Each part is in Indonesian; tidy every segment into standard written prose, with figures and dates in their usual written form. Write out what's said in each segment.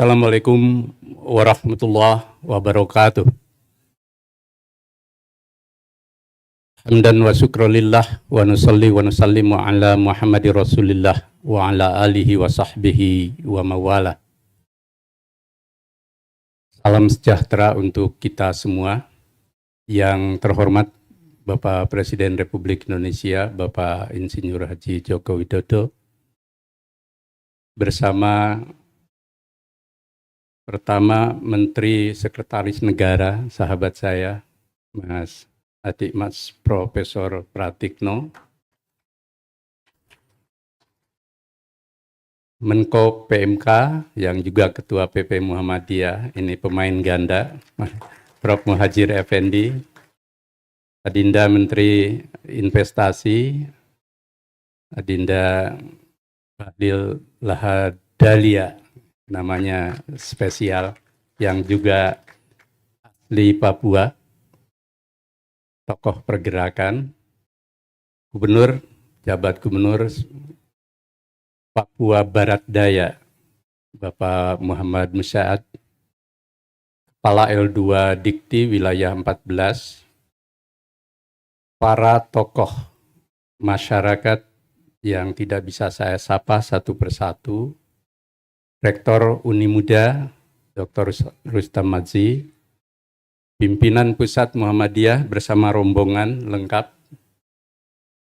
Assalamualaikum warahmatullahi wabarakatuh. Hamdan wa syukrulillah wa nusalli wa nusallimu ala Muhammadir Rasulillah wa ala alihi wa sahbihi wa mawala. Salam sejahtera untuk kita semua. Yang terhormat Bapak Presiden Republik Indonesia, Bapak Insinyur Haji Joko Widodo, bersama pertama Menteri Sekretaris Negara, sahabat saya, Mas Profesor Pratikno, Menko PMK yang juga Ketua PP Muhammadiyah, ini pemain ganda, Prof. Muhadjir Effendi, Adinda Menteri Investasi, Adinda Bahlil Lahadalia, namanya spesial, yang juga asli Papua, tokoh pergerakan, Gubernur, Jabat Gubernur Papua Barat Daya, Bapak Muhammad Musyaad, Kepala L2 Dikti Wilayah 14, para tokoh masyarakat yang tidak bisa saya sapa satu persatu, Rektor Unimuda, Dr. Rustam Madzi, pimpinan Pusat Muhammadiyah bersama rombongan lengkap,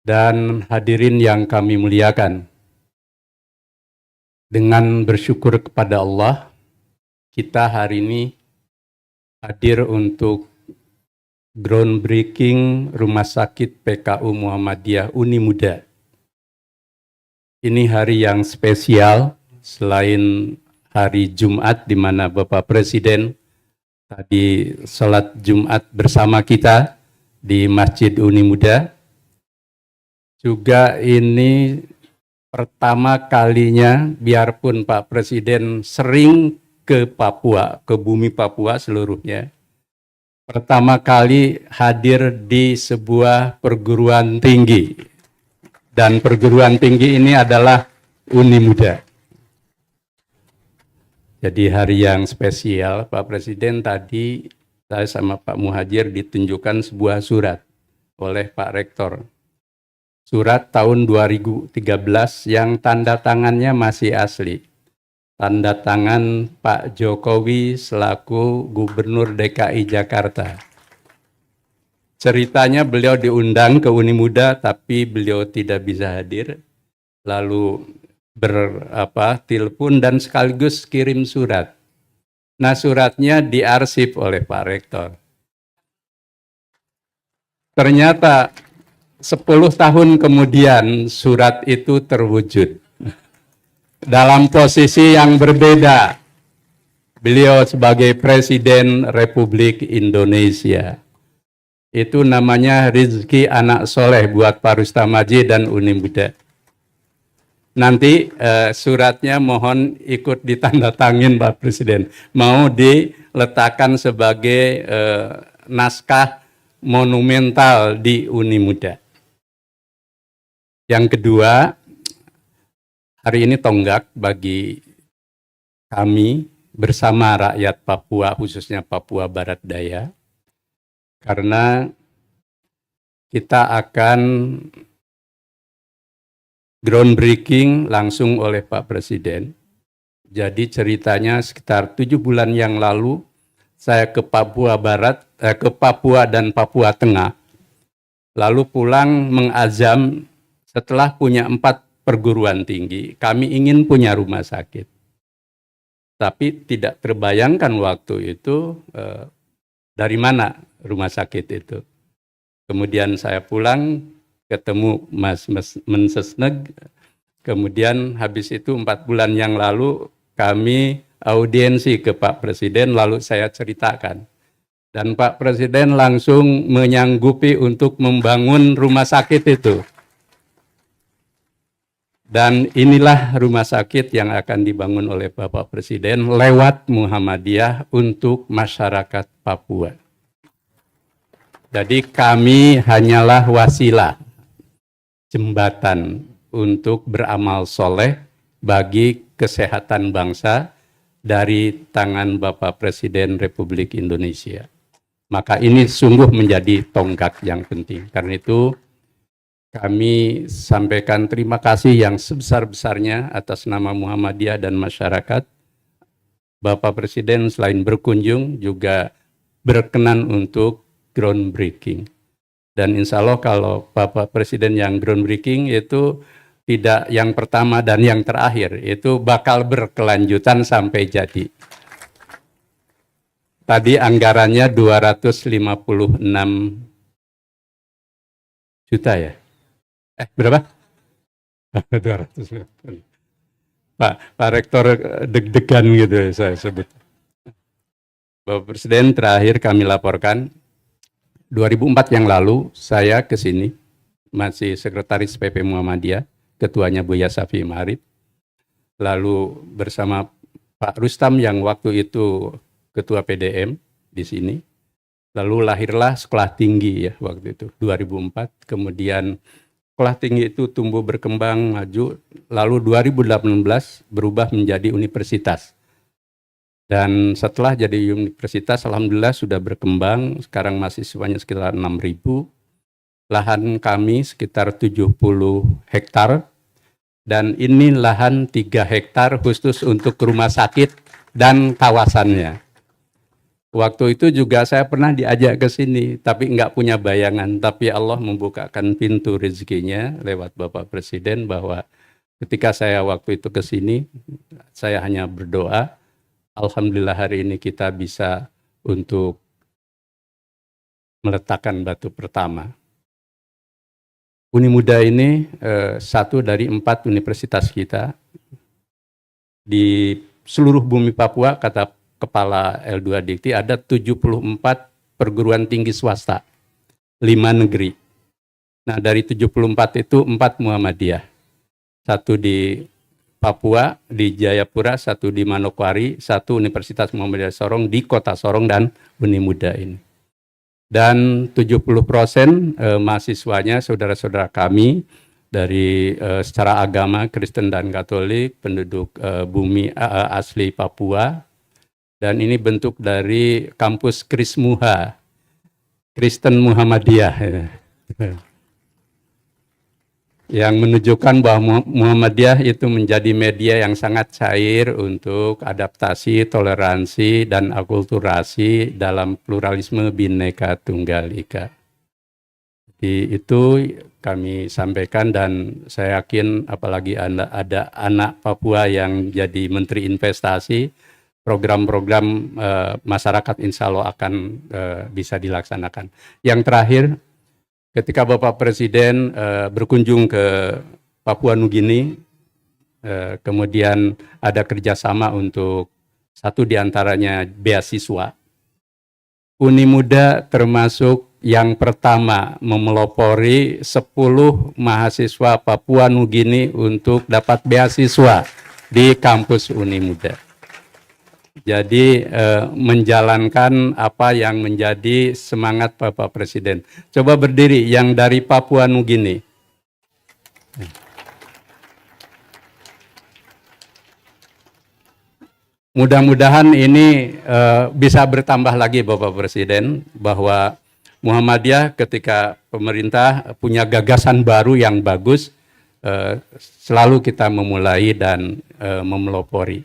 dan hadirin yang kami muliakan. Dengan bersyukur kepada Allah, kita hari ini hadir untuk groundbreaking Rumah Sakit PKU Muhammadiyah Unimuda. Ini hari yang spesial, selain hari Jumat di mana Bapak Presiden tadi sholat Jumat bersama kita di Masjid Unimuda, juga ini pertama kalinya, biarpun Pak Presiden sering ke Papua, ke bumi Papua seluruhnya, pertama kali hadir di sebuah perguruan tinggi, dan perguruan tinggi ini adalah Unimuda. Jadi hari yang spesial, Pak Presiden tadi saya sama Pak Muhadjir ditunjukkan sebuah surat oleh Pak Rektor. Surat tahun 2013 yang tanda tangannya masih asli. Tanda tangan Pak Jokowi selaku Gubernur DKI Jakarta. Ceritanya beliau diundang ke Unimuda tapi beliau tidak bisa hadir. Lalu telepon dan sekaligus kirim surat. Nah, suratnya diarsip oleh Pak Rektor. Ternyata 10 tahun kemudian surat itu terwujud. Dalam posisi yang berbeda. Beliau sebagai Presiden Republik Indonesia. Itu namanya rezeki anak soleh buat Pak Rustam Madzi dan Unimuda. Nanti suratnya mohon ikut ditandatangin Pak Presiden. Mau diletakkan sebagai naskah monumental di Unimuda. Yang kedua, hari ini tonggak bagi kami bersama rakyat Papua, khususnya Papua Barat Daya, karena kita akan groundbreaking langsung oleh Pak Presiden. Jadi ceritanya sekitar 7 bulan yang lalu saya ke Papua Barat, ke Papua dan Papua Tengah. Lalu pulang mengazam setelah punya 4 perguruan tinggi, kami ingin punya rumah sakit. Tapi tidak terbayangkan waktu itu dari mana rumah sakit itu. Kemudian saya pulang ketemu Mas Mensesneg, kemudian habis itu 4 bulan yang lalu kami audiensi ke Pak Presiden, lalu saya ceritakan. Dan Pak Presiden langsung menyanggupi untuk membangun rumah sakit itu. Dan inilah rumah sakit yang akan dibangun oleh Bapak Presiden lewat Muhammadiyah untuk masyarakat Papua. Jadi kami hanyalah wasilah, jembatan untuk beramal soleh bagi kesehatan bangsa, dari tangan Bapak Presiden Republik Indonesia. Maka ini sungguh menjadi tonggak yang penting. Karena itu kami sampaikan terima kasih yang sebesar-besarnya atas nama Muhammadiyah dan masyarakat. Bapak Presiden selain berkunjung juga berkenan untuk groundbreaking. Dan insya Allah kalau Bapak Presiden yang groundbreaking itu tidak yang pertama dan yang terakhir, itu bakal berkelanjutan sampai jadi. Tadi anggarannya 256 juta ya? Berapa? 200. Pak Rektor deg-degan gitu ya saya sebut. Bapak Presiden, terakhir kami laporkan 2004 yang lalu saya ke sini masih sekretaris PP Muhammadiyah, ketuanya Buya Safi Ma'arif. Lalu bersama Pak Rustam yang waktu itu ketua PDM di sini. Lalu lahirlah sekolah tinggi ya waktu itu 2004. Kemudian sekolah tinggi itu tumbuh berkembang maju. Lalu 2018 berubah menjadi universitas. Dan setelah jadi universitas, alhamdulillah sudah berkembang. Sekarang mahasiswanya sekitar 6.000. Lahan kami sekitar 70 hektar. Dan ini lahan 3 hektar khusus untuk rumah sakit dan kawasannya. Waktu itu juga saya pernah diajak ke sini, tapi nggak punya bayangan. Tapi Allah membukakan pintu rezekinya lewat Bapak Presiden bahwa ketika saya waktu itu ke sini, saya hanya berdoa, alhamdulillah hari ini kita bisa untuk meletakkan batu pertama. Uni Muda ini satu dari 4 universitas kita di seluruh bumi Papua, kata Kepala L2 Dikti, ada 74 perguruan tinggi swasta, 5 negeri. Nah dari 74 itu 4 Muhammadiyah. 1 di Papua, di Jayapura, 1 di Manokwari, 1 Universitas Muhammadiyah Sorong di Kota Sorong dan Uni Muda ini. Dan 70% mahasiswanya saudara-saudara kami dari secara agama Kristen dan Katolik, penduduk bumi asli Papua. Dan ini bentuk dari kampus Krismuha, Kristen Muhammadiyah. Yang menunjukkan bahwa Muhammadiyah itu menjadi media yang sangat cair untuk adaptasi, toleransi, dan akulturasi dalam pluralisme Bhinneka Tunggal Ika. Jadi itu kami sampaikan dan saya yakin apalagi ada anak Papua yang jadi Menteri Investasi, program-program masyarakat insya Allah akan bisa dilaksanakan. Yang terakhir, ketika Bapak Presiden berkunjung ke Papua Nugini, kemudian ada kerjasama untuk satu diantaranya beasiswa. Uni Muda termasuk yang pertama memelopori 10 mahasiswa Papua Nugini untuk dapat beasiswa di kampus Uni Muda. Jadi menjalankan apa yang menjadi semangat Bapak Presiden. Coba berdiri yang dari Papua Nugini. Mudah-mudahan ini bisa bertambah lagi Bapak Presiden, bahwa Muhammadiyah ketika pemerintah punya gagasan baru yang bagus, selalu kita memulai dan memelopori.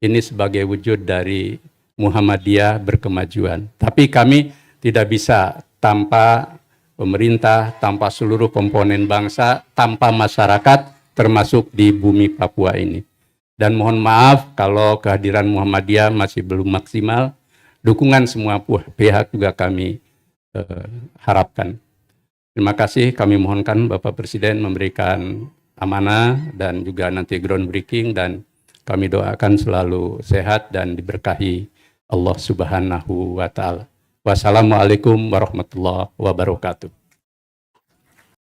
Ini sebagai wujud dari Muhammadiyah berkemajuan. Tapi kami tidak bisa tanpa pemerintah, tanpa seluruh komponen bangsa, tanpa masyarakat termasuk di bumi Papua ini. Dan mohon maaf kalau kehadiran Muhammadiyah masih belum maksimal. Dukungan semua pihak juga kami harapkan. Terima kasih, kami mohonkan Bapak Presiden memberikan amanah dan juga nanti groundbreaking, dan kami doakan selalu sehat dan diberkahi Allah Subhanahu wa Ta'ala. Wassalamualaikum warahmatullahi wabarakatuh.